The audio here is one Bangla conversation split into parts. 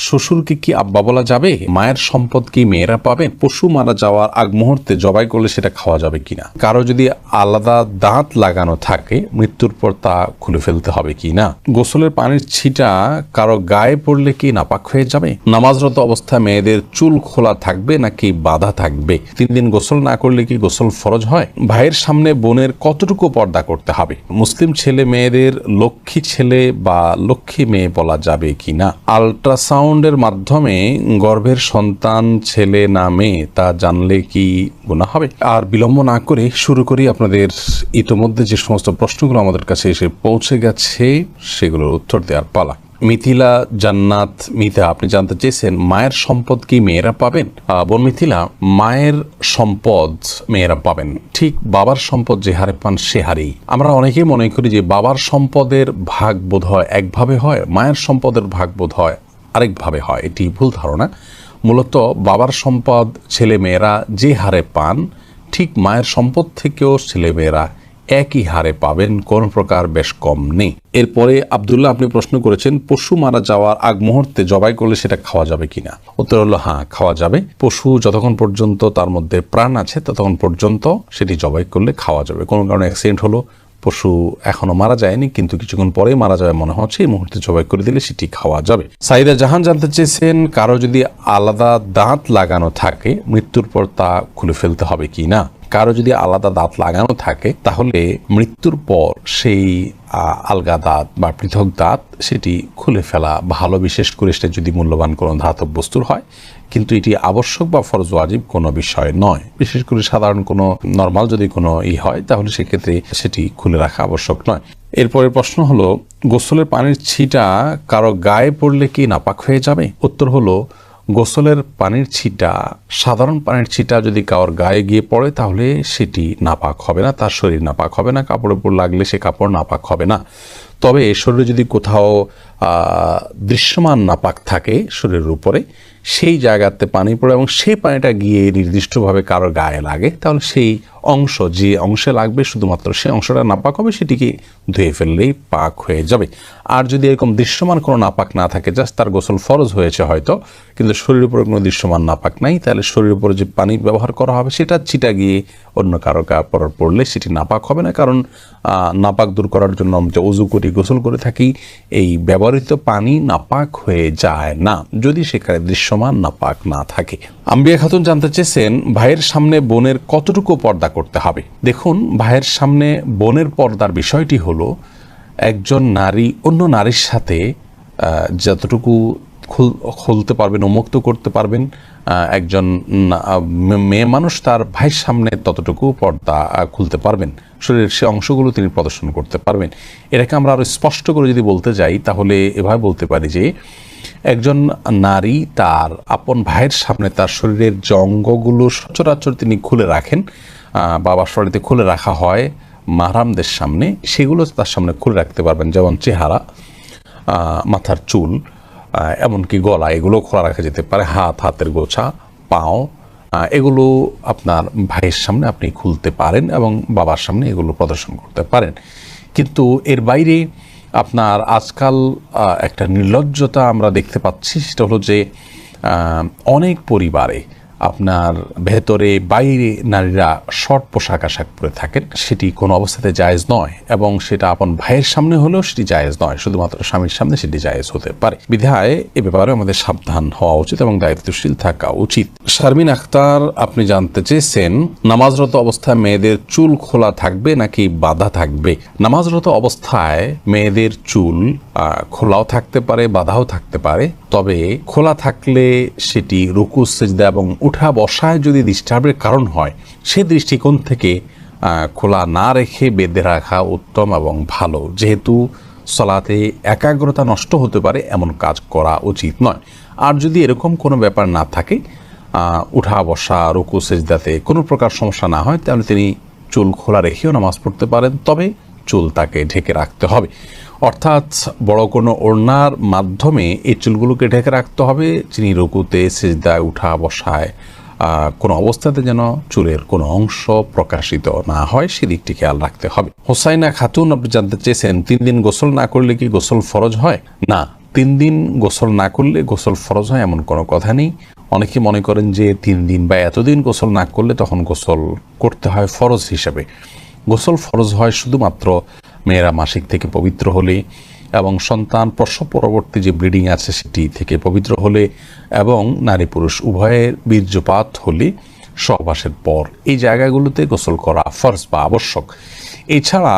শ্বশুরকে কি আব্বা বলা যাবে? মায়ের সম্পদ কি মেয়েরা পাবেন? পশু মারা যাওয়ার আগ মুহূর্তে জবাই করলে সেটা খাওয়া যাবে কিনা? কারো যদি আলাদা দাঁত লাগানো থাকে মৃত্যুর পর তা খুলে ফেলতে হবে কিনা? গোসলের পানির ছিটা কারো গায়ে পড়লে কি নাপাক হয়ে যাবে? নামাজরত অবস্থায় মেয়েদের চুল খোলা থাকবে নাকি বাঁধা থাকবে? 3 দিন গোসল না করলে কি গোসল ফরজ হয়? ভাইয়ের সামনে বোনের কতটুকু পর্দা করতে হবে? মুসলিম ছেলে মেয়েদের লক্ষ্মী ছেলে বা লক্ষ্মী মেয়ে বলা যাবে কিনা? আল্ট্রাসাউন্ডের মাধ্যমে গর্ভের সন্তান ছেলে না মেয়ে তা জানলে কি গুনাহ হবে? আর বিলম্ব না করে শুরু করি। আপনাদের ইতোমধ্যে যে সমস্ত প্রশ্নগুলো আমাদের কাছে এসে পৌঁছে গেছে সেগুলোর উত্তর দেওয়ার পালা। মিথিলা জান্নাত মিথা, আপনি জানতে চেয়েছেন মায়ের সম্পদ কি মেয়েরা পাবেন? বোন মিথিলা, মায়ের সম্পদ মেয়েরা পাবেন, ঠিক বাবার সম্পদ যে হারে পান সে হারেই। আমরা অনেকেই মনে করি যে বাবার সম্পদের ভাগ বোধ হয় একভাবে হয়, মায়ের সম্পদের ভাগ বোধ হয় আরেকভাবে হয়। এটি ভুল ধারণা। মূলত বাবার সম্পদ ছেলে মেয়েরা যে হারে পান ঠিক মায়ের সম্পদ থেকেও ছেলে মেয়েরা একই হারে পাবেন, কোন প্রকার বেশ কম নেই। এরপরে আব্দুল্লাহ, আপনি প্রশ্ন করেছেন পশু মারা যাওয়ার আগ মুহূর্তে জবাই করলে সেটা খাওয়া যাবে কিনা? উত্তর হলো হ্যাঁ, খাওয়া যাবে। পশু যতক্ষণ পর্যন্ত তার মধ্যে প্রাণ আছে ততক্ষণ পর্যন্ত সেটি জবাই করলে খাওয়া যাবে। কোনো কারণে অ্যাক্সিডেন্ট হলো, পশু এখনো মারা যায়নি কিন্তু কিছুক্ষণ পরে মারা যাবে মনে হচ্ছে, এই মুহূর্তে জবাই করে দিলে সেটি খাওয়া যাবে। সাইদা জাহান জানতে চেয়েছেন কারো যদি আলাদা দাঁত লাগানো থাকে মৃত্যুর পর তা খুলে ফেলতে হবে কি না? কারো যদি আলাদা দাঁত লাগানো থাকে তাহলে মৃত্যুর পর সেই আলগা দাঁত বা পৃথক দাঁত সেটি খুলে ফেলা ভালো, বিশেষ করে সেটা যদি মূল্যবান কোনো ধাতব বস্তুর হয়। কিন্তু এটি আবশ্যক বা ফরজ ওয়াজিব কোনো বিষয় নয়। বিশেষ করে সাধারণ কোনো নর্মাল যদি কোনো হয় তাহলে সেক্ষেত্রে সেটি খুলে রাখা আবশ্যক নয়। এরপরের প্রশ্ন হলো গোসলের পানির ছিটা কারো গায়ে পড়লে কি নাপাক হয়ে যাবে? উত্তর হলো গোসলের পানির ছিটা, সাধারণ পানির ছিটা যদি কারোর গায়ে গিয়ে পড়ে তাহলে সেটি নাপাক হবে না, তার শরীর নাপাক হবে না, কাপড়ের উপর লাগলে সে কাপড় নাপাক হবে না। তবে শরীরে যদি কোথাও দৃশ্যমান নাপাক থাকে শরীরের উপরে, সেই জায়গাতে পানি পড়ে এবং সেই পানিটা গিয়ে নির্দিষ্টভাবে কারোর গায়ে লাগে তাহলে সেই অংশ, যে অংশে লাগবে শুধুমাত্র সেই অংশটা নাপাক হবে, সেটিকে ধুয়ে ফেললেই পাক হয়ে যাবে। আর যদি এরকম দৃশ্যমান কোনো নাপাক না থাকে, জাস্ট তার গোসল ফরজ হয়েছে হয়তো কিন্তু শরীরের উপরে কোনো দৃশ্যমান নাপাক নাই, তাহলে শরীরের উপরে যে পানি ব্যবহার করা হবে সেটা ছিটা গিয়ে অন্য কারো কাপড় পড়লে সেটি নাপাক হবে না। কারণ নাপাক দূর করার জন্য আমরা উযু করি, গোসল করে থাকি, এই ব্যবহৃত পানি নাপাক হয়ে যায় না যদি সেখানে দৃশ্যমান নাপাক না থাকে। আম্বিয়া খাতুন জানতে চেয়েছেন ভাইয়ের সামনে বোনের কতটুকু পর্দা করতে হবে? দেখুন, ভাইয়ের সামনে বোনের পর্দার বিষয়টি হলো একজন নারী অন্য নারীর সাথে যতটুকু খুলতে পারবেন, উন্মুক্ত করতে পারবেন, একজন মেয়ে মানুষ তার ভাইয়ের সামনে ততটুকু পর্দা খুলতে পারবেন, শরীরের সে অংশগুলো তিনি প্রদর্শন করতে পারবেন। এটাকে আমরা আরো স্পষ্ট করে যদি বলতে যাই তাহলে এভাবে বলতে পারি যে একজন নারী তার আপন ভাইয়ের সামনে তার শরীরের যে অঙ্গগুলো সচরাচর তিনি খুলে রাখেন, বাবার শরীরে খুলে রাখা হয় মাহরামদের সামনে, সেগুলো তার সামনে খুলে রাখতে পারবেন। যেমন চেহারা, মাথার চুল, এমনকি গলা, এগুলো খোলা রাখা যেতে পারে। হাতের গোছা, পাও, এগুলো আপনার ভাইয়ের সামনে আপনি খুলতে পারেন এবং বাবার সামনে এগুলো প্রদর্শন করতে পারেন। কিন্তু এর বাইরে আপনার আজকাল একটা নির্লজ্জতা আমরা দেখতে পাচ্ছি, সেটা হলো যে অনেক পরিবারে আপনার ভেতরে বাইরে নারীরা শর্ট পোশাক আশাক পরে থাকেন, সেটি কোনো অবস্থাতে জায়েজ নয় এবং সেটা আপন ভাইয়ের সামনে হলেও সেটি জায়েজ নয়, শুধুমাত্র স্বামীর সামনে সেটি জায়েজ হতে পারে। বিধায় এ ব্যাপারে আমাদের সাবধান হওয়া উচিত এবং দায়িত্বশীল থাকা উচিত। শারমিন আখতার, আপনি জানতে চেয়েছেন নামাজরত অবস্থায় মেয়েদের চুল খোলা থাকবে নাকি বাঁধা থাকবে? নামাজরত অবস্থায় মেয়েদের চুল খোলাও থাকতে পারে, বাঁধাও থাকতে পারে। তবে খোলা থাকলে সেটি রুকু সিজদা এবং উঠা বসায় যদি ডিস্টার্বের কারণ হয়, সে দৃষ্টিকোণ থেকে খোলা না রেখে বেঁধে রাখা উত্তম এবং ভালো। যেহেতু সালাতে একাগ্রতা নষ্ট হতে পারে এমন কাজ করা উচিত নয়। আর যদি এরকম কোনো ব্যাপার না থাকে, উঠা বসা রুকু সিজদাতে কোনো প্রকার সমস্যা না হয়, তাহলে তিনি চুল খোলা রেখেও নামাজ পড়তে পারেন, তবে চুল তাকে ঢেকে রাখতে হবে। অর্থাৎ বড় কোনো ওড়নার মাধ্যমে এই চুলগুলোকে ঢেকে রাখতে হবে। যিনি রুকুতে সিজদায় উঠা বসায় কোনো অবস্থাতে যেন চুলের কোনো অংশ প্রকাশিত না হয় সেদিকটি খেয়াল রাখতে হবে। হোসাইনা খাতুন, আপনি জানতে চেয়েছেন 3 দিন গোসল না করলে কি গোসল ফরজ হয়? না, 3 দিন গোসল না করলে গোসল ফরজ হয় এমন কোনো কথা নেই। অনেকে মনে করেন যে 3 দিন বা এতদিন গোসল না করলে তখন গোসল করতে হয় ফরজ হিসাবে। গোসল ফরজ হয় শুধুমাত্র মেয়েরা মাসিক থেকে পবিত্র হলে এবং সন্তান প্রসব পরবর্তী যে ব্লিডিং আছে সেটি থেকে পবিত্র হলে এবং নারী পুরুষ উভয়ের বীর্যপাত হলে সহবাসের পর এই জায়গাগুলোতে গোসল করা ফরজ বা আবশ্যক। এছাড়া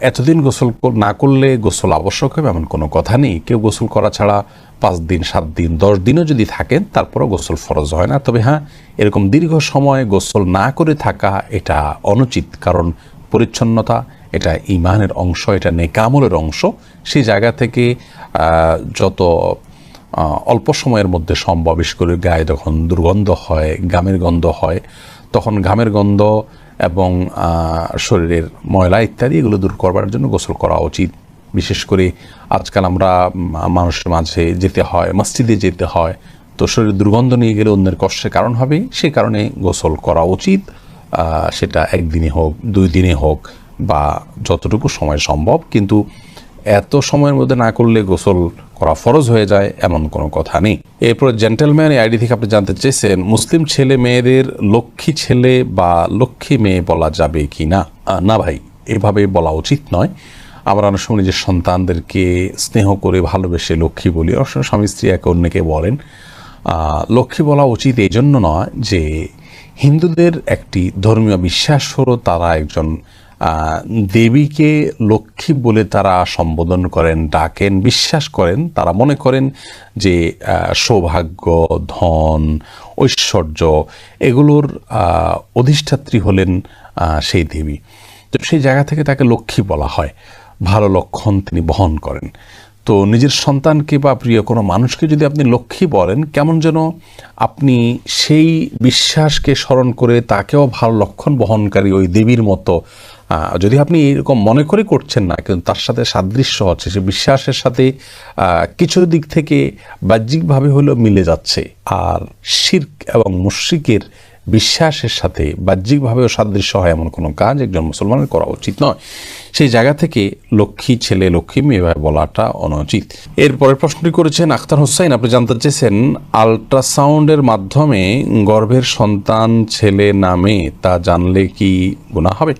এতদিন গোসল না করলে গোসল আবশ্যক হবে এমন কোনো কথা নেই। কেউ গোসল করা ছাড়া 5 দিন 7 দিন 10 দিনও যদি থাকেন তারপরও গোসল ফরজ হয় না। তবে হ্যাঁ, এরকম দীর্ঘ সময় গোসল না করে থাকা এটা অনুচিত, কারণ পরিচ্ছন্নতা এটা ঈমানের অংশ, এটা নেক আমলের অংশ। সেই জায়গা থেকে যত অল্প সময়ের মধ্যে সম্ভব, বিশেষ করে গায়ে যখন দুর্গন্ধ হয়, ঘামের গন্ধ হয়, তখন ঘামের গন্ধ এবং শরীরের ময়লা ইত্যাদি এগুলো দূর করবার জন্য গোসল করা উচিত। বিশেষ করে আজকাল আমরা মানুষের মাঝে যেতে হয়, মসজিদে যেতে হয়, তো শরীরের দুর্গন্ধ নিয়ে গেলে অন্যের কষ্টের কারণ হবে, সেই কারণে গোসল করা উচিত। সেটা 1 দিনে হোক 2 দিনে হোক বা যতটুকু সময় সম্ভব, কিন্তু এত সময়ের মধ্যে না করলে গোসল করা ফরজ হয়ে যায় এমন কোনো কথা নেই। এরপর জেন্টেলম্যান আইডি থেকে আপনি জানতে চেয়েছেন, মুসলিম ছেলে মেয়েদের লক্ষ্মী ছেলে বা লক্ষ্মী মেয়ে বলা যাবে কি না? না ভাই, এভাবে বলা উচিত নয়। আমরা অনেক সময় নিজের সন্তানদেরকে স্নেহ করে ভালোবেসে লক্ষ্মী বলি, অনেক সময় স্বামী স্ত্রী একে অন্যকে বলেন। লক্ষ্মী বলা উচিত এই জন্য নয় যে হিন্দুদের একটি ধর্মীয় বিশ্বাস হলো তারা একজন দেবীকে লক্ষ্মী বলে তারা সম্বোধন করেন, ডাকেন, বিশ্বাস করেন। তারা মনে করেন যে সৌভাগ্য, ধন, ঐশ্বর্য এগুলোর অধিষ্ঠাত্রী হলেন সেই দেবী। তো সেই জায়গা থেকে তাকে লক্ষ্মী বলা হয়, ভালো লক্ষণ তিনি বহন করেন। তো নিজের সন্তানকে বা প্রিয় কোনো মানুষকে যদি আপনি লক্ষ্মী বলেন, কেমন যেন আপনি সেই বিশ্বাসকে স্মরণ করে তাকেও ভালো লক্ষণ বহনকারী ওই দেবীর মতো, যদি আপনি এরকম মনে করে করছেন না, কিন্তু তার সাথে সাদৃশ্য হচ্ছে, সে বিশ্বাসের সাথে কিছু দিক থেকে বাহ্যিকভাবে হলেও মিলে যাচ্ছে। আর শিরক এবং মুশরিকের বিশ্বাসের সাথে বাহ্যিকভাবেও সাদৃশ্য হয় এমন কোনো কাজ একজন মুসলমানের করা উচিত নয়। সেই জায়গা থেকে লক্ষ্মী ছেলে লক্ষ্মী মেয়ে বলাটা অনুচিত। এরপরের প্রশ্নটি করেছেন আখতার হোসাইন, আপনি জানতে চেয়েছেন আল্ট্রাসাউন্ডের মাধ্যমে গর্ভের সন্তান ছেলে না মেয়ে তা জানলে কি গুনাহ হবে?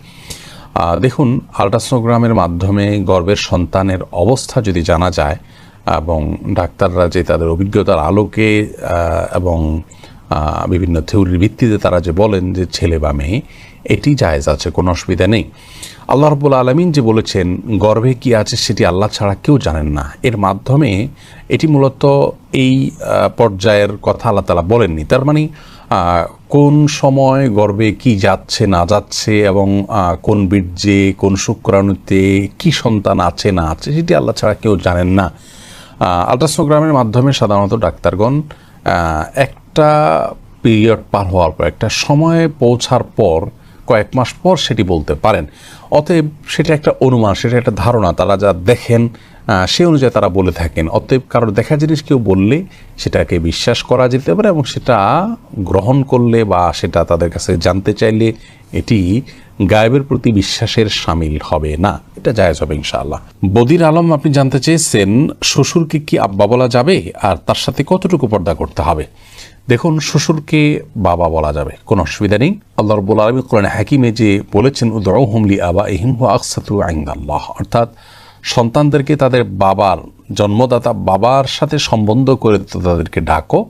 দেখুন, আল্ট্রাসোনোগ্রামের মাধ্যমে গর্ভের সন্তানের অবস্থা যদি জানা যায় এবং ডাক্তাররা যে তাদের অভিজ্ঞতার আলোকে এবং বিভিন্ন থিওরির ভিত্তিতে তারা যে বলেন যে ছেলে বা মেয়ে, এটি জায়েজ আছে, কোনো অসুবিধা নেই। আল্লাহ রাব্বুল আলামিন যে বলেছেন গর্ভে কি আছে সেটি আল্লাহ ছাড়া কেউ জানেন না, এর মাধ্যমে এটি মূলত এই পর্যায়ের কথা আল্লাহ তাআলা বলেননি। তার মানে কোন সময় গর্ভে কি যাচ্ছে না যাচ্ছে এবং কোন বীর্যে কোন শুক্রাণুতে কি সন্তান আছে না আছে সেটি আল্লাহ ছাড়া কেউ জানেন না। আল্ট্রাসোনোগ্রামের মাধ্যমে সাধারণত ডাক্তারগণ একটা পিরিয়ড পার হওয়ার পর, একটা সময়ে পৌঁছার পর, কয়েক মাস পর সেটি বলতে পারেন। অতএব সেটা একটা অনুমান, সেটা একটা ধারণা, তারা যা দেখেন সে অনুযায়ী তারা বলে থাকেন। অতএব কারোর দেখা জিনিস কেউ বললে সেটাকে বিশ্বাস করা যেতে পারে এবং সেটা গ্রহণ করলে বা সেটা তাদের কাছে জানতে চাইলে এটি গায়েবের প্রতি বিশ্বাসের শামিল হবে না, এটা জায়েজ হবে ইনশাআল্লাহ। বদির আলম, আপনি জানতে চেয়েছেন শ্বশুরকে কি আব্বা বলা যাবে আর তার সাথে কতটুকু পর্দা করতে হবে? দেখুন, শ্বশুরকে বাবা বলা যাবে, কোনো অসুবিধা নেই। আল্লাহ রাব্বুল আলামিন কোরআনে হাকিমে যে বলেছেন উদউহুম লিআবাইহিম ওয়া আকসাতু ইনদাল্লাহ, অর্থাৎ সন্তানদেরকে তাদের বাবার, জন্মদাতা বাবার সাথে সম্বন্ধ করে তাদেরকে ডাকো,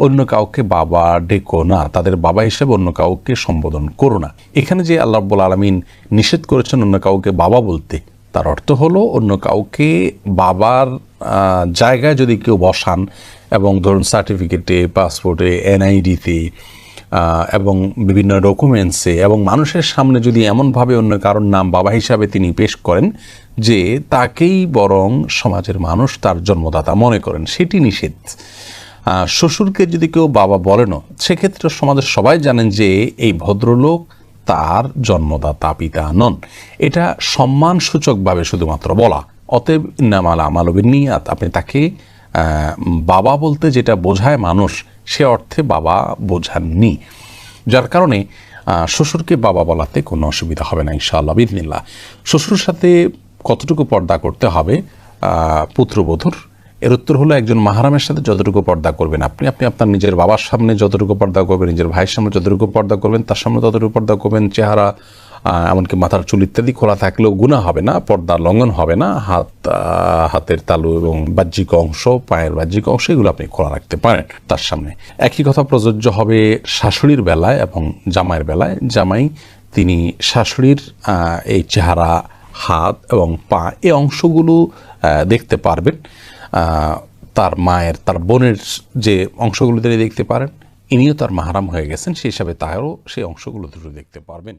অন্য কাউকে বাবা ডেকো না, তাদের বাবা হিসেবে অন্য কাউকে সম্বোধন করো না। এখানে যে আল্লাহ রাব্বুল আলামিন নিষেধ করেছেন অন্য কাউকে বাবা বলতে, তার অর্থ হলো অন্য কাউকে বাবার জায়গায় যদি কেউ বসান এবং ধরুন সার্টিফিকেটে, পাসপোর্টে, এনআইডিতে এবং বিভিন্ন ডকুমেন্টসে এবং মানুষের সামনে যদি এমনভাবে অন্য কারোর নাম বাবা হিসাবে তিনি পেশ করেন যে তাকেই বরং সমাজের মানুষ তার জন্মদাতা মনে করেন, সেটি নিষেধ। শ্বশুরকে যদি কেউ বাবা বলেন, সেক্ষেত্রে সমাজের সবাই জানেন যে এই ভদ্রলোক তার জন্মদাতা পিতা নন, এটা সম্মানসূচকভাবে শুধুমাত্র বলা। অতএব ইন্নামাল আমালু বিন্নিয়াত, আপনি তাকে বাবা বলতে যেটা বোঝায় মানুষ, সে অর্থে বাবা বোঝাননি, যার কারণে শ্বশুরকে বাবা বলাতে কোনো অসুবিধা হবে না ইনশাআল্লাহ বিইذনিল্লাহ। শ্বশুরের সাথে কতটুকু পর্দা করতে হবে পুত্রবধূর, এর উত্তর হলো একজন মাহরামের সাথে যতটুকু পর্দা করবেন আপনি আপনার নিজের বাবার সামনে যতটুকু পর্দা করবেন, নিজের ভাইয়ের সামনে যতটুকু পর্দা করবেন, তার সামনে ততটুকু পর্দা করবেন। চেহারা এমনকি মাথার চুল ইত্যাদি খোলা থাকলেও গুনাহ হবে না, পর্দা লঙ্ঘন হবে না। হাতের তালু এবং বাহ্যিক অংশ, পায়ের বাহ্যিক অংশ এগুলো আপনি খোলা রাখতে পারেন তার সামনে। একই কথা প্রযোজ্য হবে শাশুড়ির বেলায় এবং জামাইয়ের বেলায়। জামাই তিনি শাশুড়ির এই চেহারা, হাত এবং পা এই অংশগুলো দেখতে পারবেন। তার মায়ের, তার বোনের যে অংশগুলো তিনি দেখতে পারেন, ইনিও তার মাহরাম হয়ে গেছেন, সেই হিসাবে তারও সেই অংশগুলো দুটো দেখতে পারবেন।